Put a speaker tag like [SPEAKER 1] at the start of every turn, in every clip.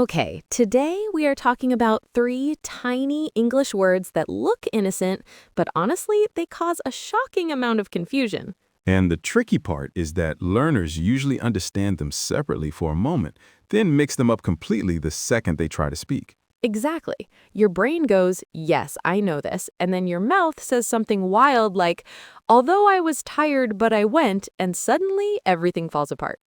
[SPEAKER 1] Okay, today we are talking about three tiny English words that look innocent, but honestly, they cause a shocking amount of confusion.
[SPEAKER 2] And the tricky part is that learners usually understand them separately for a moment, then mix them up completely the second they try to speak.
[SPEAKER 1] Exactly. Your brain goes, yes, I know this, and then your mouth says something wild like, although I was tired, but I went, and suddenly everything falls apart.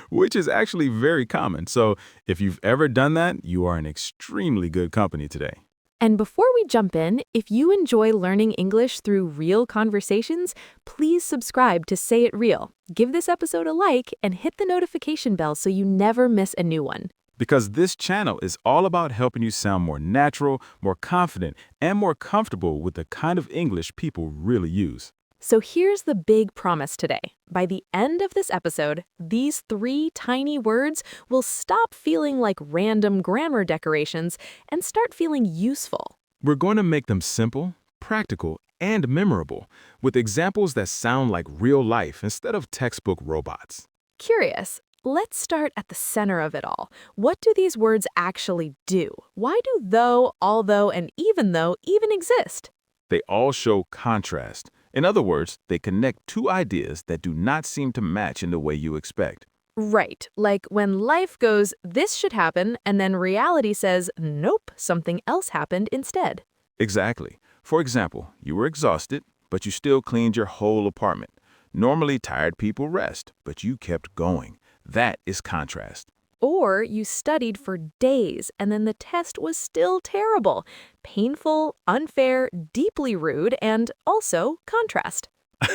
[SPEAKER 2] Which is actually very common. So if you've ever done that, you are in extremely good company today.
[SPEAKER 1] And before we jump in, if you enjoy learning English through real conversations, please subscribe to Say It Real. Give this episode a like and hit the notification bell so you never miss a new one.
[SPEAKER 2] Because this channel is all about helping you sound more natural, more confident, and more comfortable with the kind of English people really use.
[SPEAKER 1] So here's the big promise today. By the end of this episode, these three tiny words will stop feeling like random grammar decorations and start feeling useful.
[SPEAKER 2] We're going to make them simple, practical, and memorable, with examples that sound like real life instead of textbook robots.
[SPEAKER 1] Curious. Let's start at the center of it all. What do these words actually do? Why do though, although, and even though even exist?
[SPEAKER 2] They all show contrast. In other words, they connect two ideas that do not seem to match in the way you expect.
[SPEAKER 1] Right, like when life goes, this should happen, and then reality says, nope, something else happened instead.
[SPEAKER 2] Exactly. For example, you were exhausted, but you still cleaned your whole apartment. Normally, tired people rest, but you kept going. That is contrast.
[SPEAKER 1] Or you studied for days and then the test was still terrible. Painful, unfair, deeply rude, and also contrast.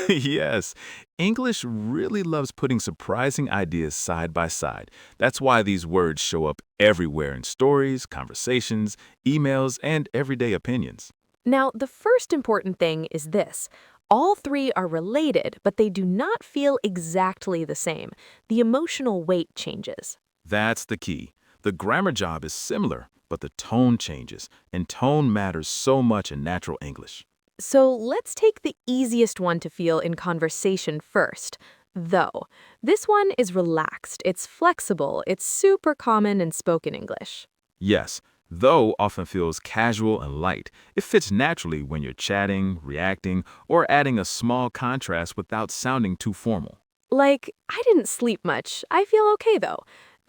[SPEAKER 2] Yes, English really loves putting surprising ideas side by side. That's why these words show up everywhere in stories, conversations, emails, and everyday opinions.
[SPEAKER 1] Now, the first important thing is this. All three are related, but they do not feel exactly the same. The emotional weight changes.
[SPEAKER 2] That's the key. The grammar job is similar, but the tone changes, and tone matters so much in natural English.
[SPEAKER 1] So let's take the easiest one to feel in conversation first. Though. This one is relaxed, it's flexible, it's super common in spoken English.
[SPEAKER 2] Yes, though often feels casual and light. It fits naturally when you're chatting, reacting, or adding a small contrast without sounding too formal.
[SPEAKER 1] Like, I didn't sleep much, I feel okay though.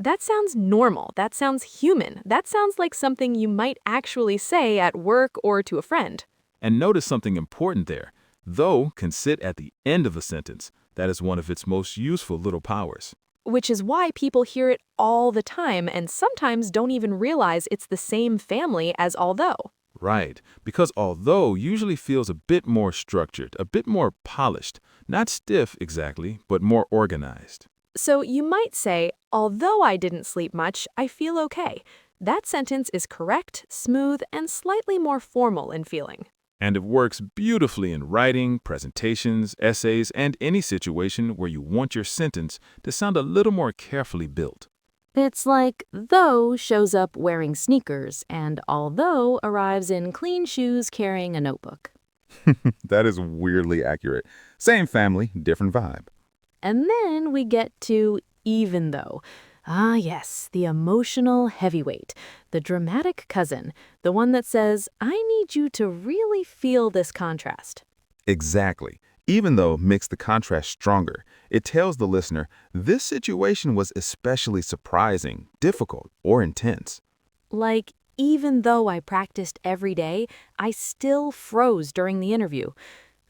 [SPEAKER 1] That sounds normal, that sounds human, that sounds like something you might actually say at work or to a friend.
[SPEAKER 2] And notice something important there. Though can sit at the end of a sentence. That is one of its most useful little powers.
[SPEAKER 1] Which is why people hear it all the time and sometimes don't even realize it's the same family as although.
[SPEAKER 2] Right, because although usually feels a bit more structured, a bit more polished, not stiff exactly, but more organized.
[SPEAKER 1] So you might say, although I didn't sleep much, I feel okay. That sentence is correct, smooth, and slightly more formal in feeling.
[SPEAKER 2] And it works beautifully in writing, presentations, essays, and any situation where you want your sentence to sound a little more carefully built.
[SPEAKER 1] It's like though shows up wearing sneakers and although arrives in clean shoes carrying a notebook.
[SPEAKER 2] That is weirdly accurate. Same family, different vibe.
[SPEAKER 1] And then we get to even though. Ah, yes, the emotional heavyweight, the dramatic cousin, the one that says, I need you to really feel this contrast.
[SPEAKER 2] Exactly. Even though makes the contrast stronger, it tells the listener this situation was especially surprising, difficult, or intense.
[SPEAKER 1] Like, even though I practiced every day, I still froze during the interview.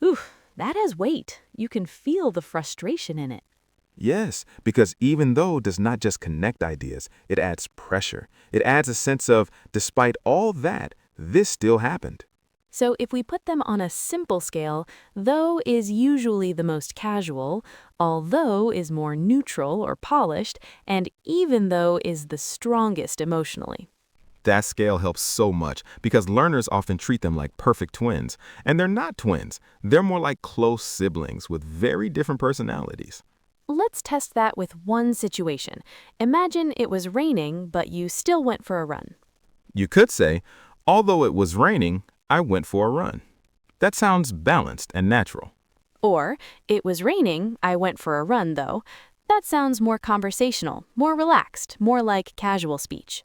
[SPEAKER 1] Ooh, that has weight. You can feel the frustration in it.
[SPEAKER 2] Yes, because even though does not just connect ideas, it adds pressure. It adds a sense of, despite all that, this still happened.
[SPEAKER 1] So if we put them on a simple scale, though is usually the most casual, although is more neutral or polished, and even though is the strongest emotionally.
[SPEAKER 2] That scale helps so much because learners often treat them like perfect twins. And they're not twins. They're more like close siblings with very different personalities.
[SPEAKER 1] Let's test that with one situation. Imagine it was raining, but you still went for a run.
[SPEAKER 2] You could say, although it was raining, I went for a run. That sounds balanced and natural.
[SPEAKER 1] Or, it was raining, I went for a run though. That sounds more conversational, more relaxed, more like casual speech.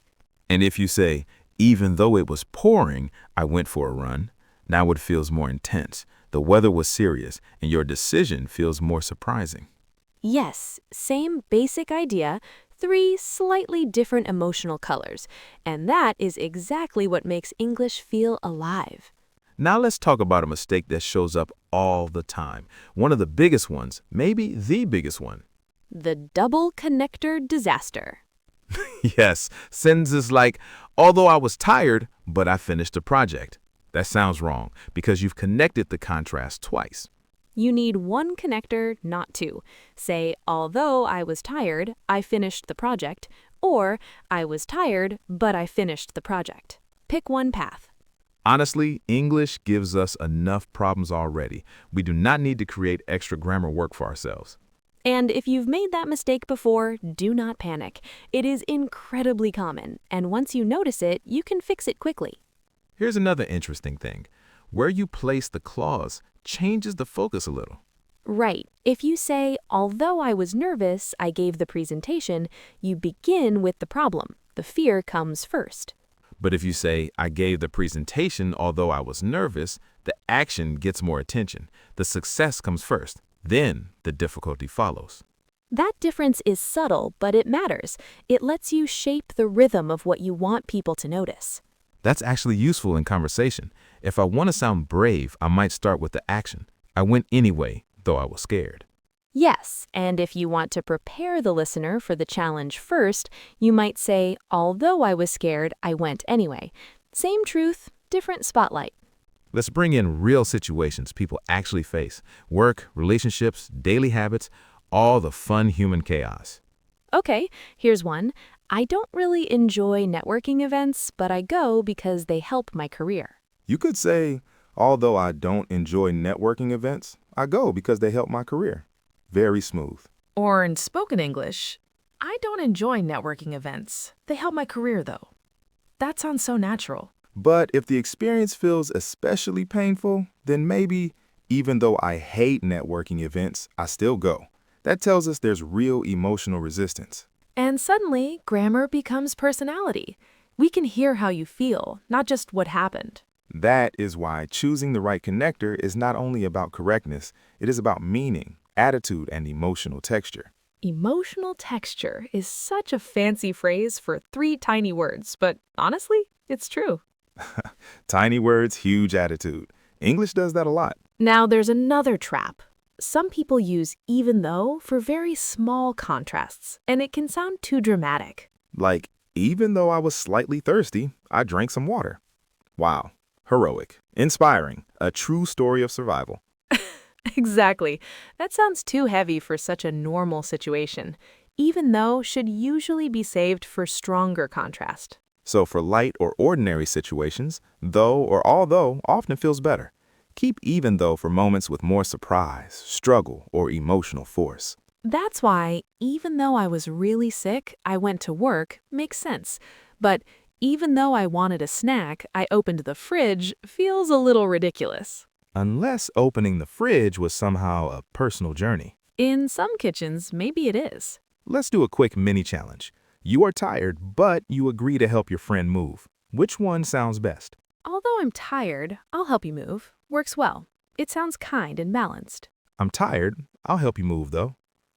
[SPEAKER 2] And if you say, even though it was pouring, I went for a run, now it feels more intense. The weather was serious, and your decision feels more surprising.
[SPEAKER 1] Yes, same basic idea, three slightly different emotional colors, and that is exactly what makes English feel alive.
[SPEAKER 2] Now let's talk about a mistake that shows up all the time. One of the biggest ones, maybe the biggest one.
[SPEAKER 1] The double connector disaster.
[SPEAKER 2] Yes, sentences like, although I was tired, but I finished the project. That sounds wrong because you've connected the contrast twice.
[SPEAKER 1] You need one connector, not two. Say, although I was tired, I finished the project, or I was tired, but I finished the project. Pick one path.
[SPEAKER 2] Honestly, English gives us enough problems already. We do not need to create extra grammar work for ourselves.
[SPEAKER 1] And if you've made that mistake before, do not panic. It is incredibly common, and once you notice it, you can fix it quickly.
[SPEAKER 2] Here's another interesting thing. Where you place the clause changes the focus a little.
[SPEAKER 1] Right. If you say, although I was nervous, I gave the presentation, you begin with the problem. The fear comes first.
[SPEAKER 2] But if you say, I gave the presentation although I was nervous, the action gets more attention. The success comes first. Then the difficulty follows.
[SPEAKER 1] That difference is subtle, but it matters. It lets you shape the rhythm of what you want people to notice.
[SPEAKER 2] That's actually useful in conversation. If I want to sound brave, I might start with the action. I went anyway, though I was scared.
[SPEAKER 1] Yes, and if you want to prepare the listener for the challenge first, you might say, although I was scared, I went anyway. Same truth, different spotlight.
[SPEAKER 2] Let's bring in real situations people actually face. Work, relationships, daily habits, all the fun human chaos.
[SPEAKER 1] Okay, here's one. I don't really enjoy networking events, but I go because they help my career.
[SPEAKER 3] You could say, although I don't enjoy networking events, I go because they help my career. Very smooth.
[SPEAKER 4] Or in spoken English, I don't enjoy networking events. They help my career, though. That sounds so natural.
[SPEAKER 3] But if the experience feels especially painful, then maybe, even though I hate networking events, I still go. That tells us there's real emotional resistance.
[SPEAKER 4] And suddenly, grammar becomes personality. We can hear how you feel, not just what happened.
[SPEAKER 3] That is why choosing the right connector is not only about correctness, it is about meaning, attitude, and emotional texture.
[SPEAKER 4] Emotional texture is such a fancy phrase for three tiny words, but honestly, it's true.
[SPEAKER 3] Tiny words, huge attitude. English does that a lot.
[SPEAKER 4] Now there's another trap. Some people use even though for very small contrasts, and it can sound too dramatic.
[SPEAKER 3] Like, even though I was slightly thirsty, I drank some water. Wow. Heroic. Inspiring. A true story of survival.
[SPEAKER 4] Exactly. That sounds too heavy for such a normal situation. Even though should usually be saved for stronger contrast.
[SPEAKER 3] So for light or ordinary situations, though or although often feels better. Keep even though for moments with more surprise, struggle, or emotional force.
[SPEAKER 4] That's why, even though I was really sick, I went to work makes sense. But even though I wanted a snack, I opened the fridge feels a little ridiculous.
[SPEAKER 3] Unless opening the fridge was somehow a personal journey.
[SPEAKER 4] In some kitchens, maybe it is.
[SPEAKER 3] Let's do a quick mini challenge. You are tired, but you agree to help your friend move. Which one sounds best?
[SPEAKER 4] Although I'm tired, I'll help you move. Works well. It sounds kind and balanced.
[SPEAKER 3] I'm tired. I'll help you move, though.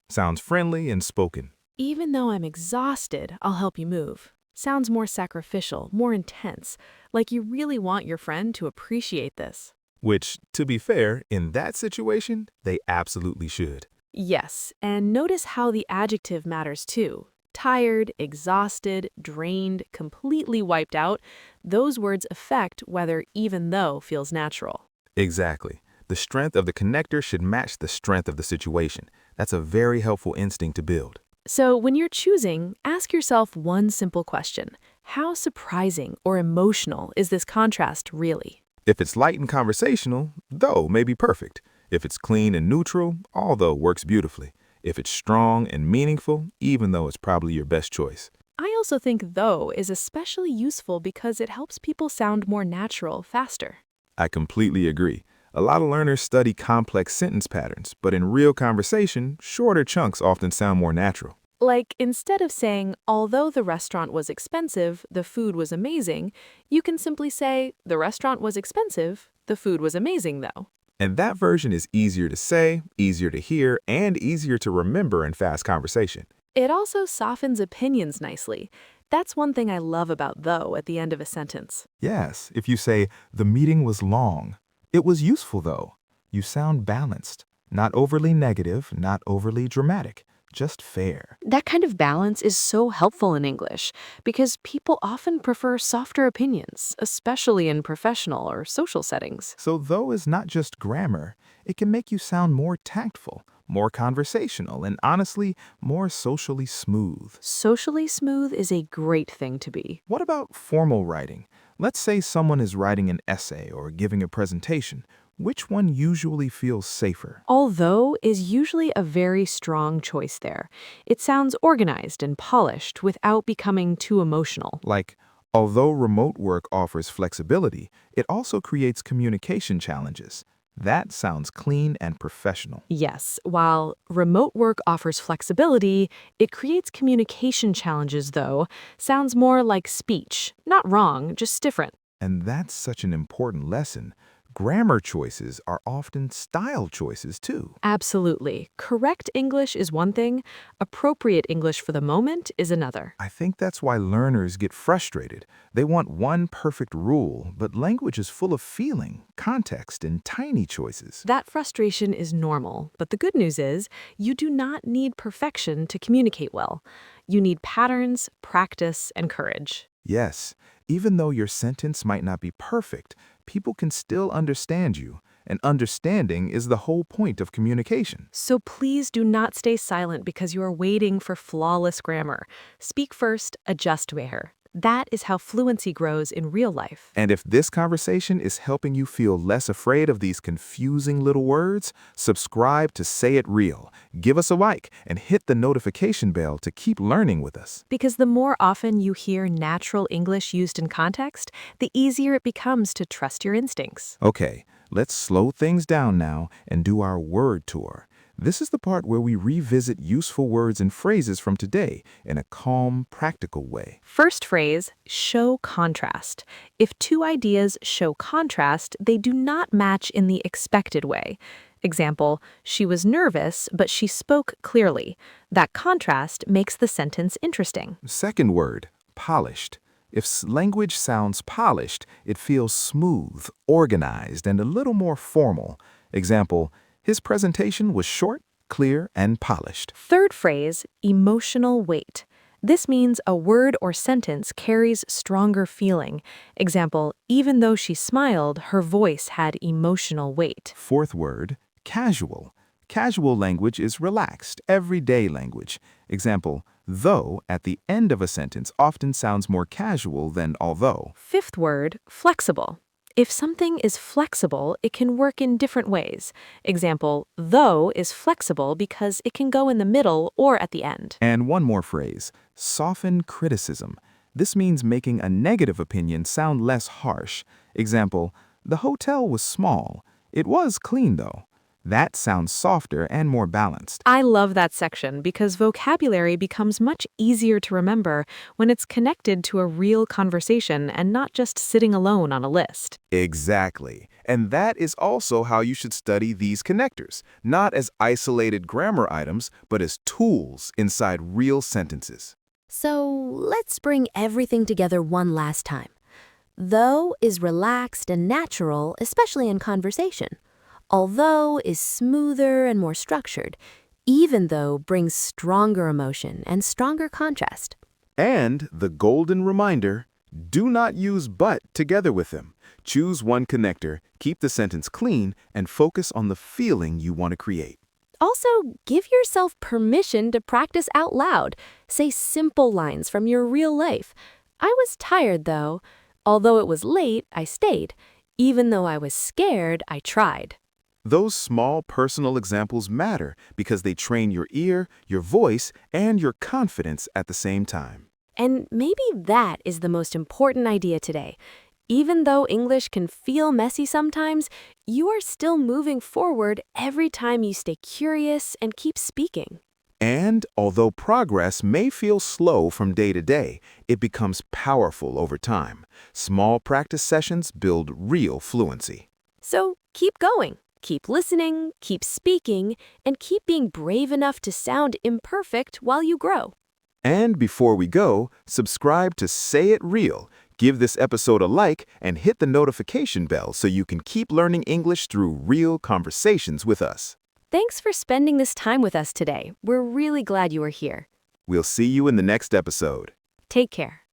[SPEAKER 3] Sounds friendly and spoken.
[SPEAKER 4] Even though I'm exhausted, I'll help you move. Sounds more sacrificial, more intense, like you really want your friend to appreciate this.
[SPEAKER 3] Which, to be fair, in that situation, they absolutely should.
[SPEAKER 4] Yes, and notice how the adjective matters too. Tired, exhausted, drained, completely wiped out, those words affect whether even though feels natural.
[SPEAKER 3] Exactly. The strength of the connector should match the strength of the situation. That's a very helpful instinct to build.
[SPEAKER 4] So when you're choosing, ask yourself one simple question. How surprising or emotional is this contrast really?
[SPEAKER 3] If it's light and conversational, though may be perfect. If it's clean and neutral, although works beautifully. If it's strong and meaningful, even though it's probably your best choice.
[SPEAKER 4] I also think though is especially useful because it helps people sound more natural faster.
[SPEAKER 3] I completely agree. A lot of learners study complex sentence patterns, but in real conversation, shorter chunks often sound more natural.
[SPEAKER 4] Like, instead of saying, although the restaurant was expensive, the food was amazing, you can simply say, the restaurant was expensive, the food was amazing though.
[SPEAKER 3] And that version is easier to say, easier to hear, and easier to remember in fast conversation.
[SPEAKER 4] It also softens opinions nicely. That's one thing I love about though at the end of a sentence.
[SPEAKER 3] Yes, if you say, the meeting was long. It was useful though. You sound balanced. Not overly negative, not overly dramatic. Just fair.
[SPEAKER 1] That kind of balance is so helpful in English because people often prefer softer opinions, especially in professional or social settings.
[SPEAKER 3] So though is not just grammar, it can make you sound more tactful, more conversational, and honestly, more socially smooth.
[SPEAKER 1] Socially smooth is a great thing to be.
[SPEAKER 3] What about formal writing? Let's say someone is writing an essay or giving a presentation. Which one usually feels safer?
[SPEAKER 1] Although is usually a very strong choice there. It sounds organized and polished without becoming too emotional.
[SPEAKER 3] Like, although remote work offers flexibility, it also creates communication challenges. That sounds clean and professional.
[SPEAKER 1] Yes, while remote work offers flexibility, it creates communication challenges, though. Sounds more like speech. Not wrong, just different.
[SPEAKER 3] And that's such an important lesson. Grammar choices are often style choices too.
[SPEAKER 1] Absolutely. Correct English is one thing, appropriate English for the moment is another.
[SPEAKER 3] I think that's why learners get frustrated. They want one perfect rule, but language is full of feeling, context, and tiny choices.
[SPEAKER 1] That frustration is normal, but the good news is you do not need perfection to communicate well. You need patterns, practice, and courage.
[SPEAKER 3] Yes, even though your sentence might not be perfect, people can still understand you, and understanding is the whole point of communication.
[SPEAKER 1] So please do not stay silent because you are waiting for flawless grammar. Speak first, adjust later. That is how fluency grows in real life.
[SPEAKER 3] And if this conversation is helping you feel less afraid of these confusing little words, subscribe to Say It Real, give us a like, and hit the notification bell to keep learning with us.
[SPEAKER 1] Because the more often you hear natural English used in context, the easier it becomes to trust your instincts.
[SPEAKER 3] Okay, let's slow things down now and do our word tour. This is the part where we revisit useful words and phrases from today in a calm, practical way.
[SPEAKER 1] First phrase, show contrast. If two ideas show contrast, they do not match in the expected way. Example, she was nervous, but she spoke clearly. That contrast makes the sentence interesting.
[SPEAKER 3] Second word, polished. If language sounds polished, it feels smooth, organized, and a little more formal. Example, his presentation was short, clear, and polished.
[SPEAKER 1] Third phrase, emotional weight. This means a word or sentence carries stronger feeling. Example, even though she smiled, her voice had emotional weight.
[SPEAKER 3] Fourth word, casual. Casual language is relaxed, everyday language. Example, though at the end of a sentence often sounds more casual than although.
[SPEAKER 1] Fifth word, flexible. If something is flexible, it can work in different ways. Example, though is flexible because it can go in the middle or at the end.
[SPEAKER 3] And one more phrase, soften criticism. This means making a negative opinion sound less harsh. Example, the hotel was small. It was clean though. That sounds softer and more balanced.
[SPEAKER 1] I love that section because vocabulary becomes much easier to remember when it's connected to a real conversation and not just sitting alone on a list.
[SPEAKER 3] Exactly. And that is also how you should study these connectors, not as isolated grammar items, but as tools inside real sentences.
[SPEAKER 5] So let's bring everything together one last time. Though is relaxed and natural, especially in conversation. Although is smoother and more structured. Even though brings stronger emotion and stronger contrast.
[SPEAKER 3] And the golden reminder, do not use but together with them. Choose one connector, keep the sentence clean, and focus on the feeling you want to create.
[SPEAKER 5] Also, give yourself permission to practice out loud. Say simple lines from your real life. I was tired though. Although it was late, I stayed. Even though I was scared, I tried.
[SPEAKER 3] Those small personal examples matter because they train your ear, your voice, and your confidence at the same time.
[SPEAKER 5] And maybe that is the most important idea today.
[SPEAKER 4] Even though English can feel messy sometimes, you are still moving forward every time you stay curious and keep speaking.
[SPEAKER 3] And although progress may feel slow from day to day, it becomes powerful over time. Small practice sessions build real fluency.
[SPEAKER 4] So keep going, keep listening, keep speaking, and keep being brave enough to sound imperfect while you grow.
[SPEAKER 3] And before we go, subscribe to Say It Real. Give this episode a like and hit the notification bell so you can keep learning English through real conversations with us.
[SPEAKER 4] Thanks for spending this time with us today. We're really glad you are here.
[SPEAKER 3] We'll see you in the next episode.
[SPEAKER 4] Take care.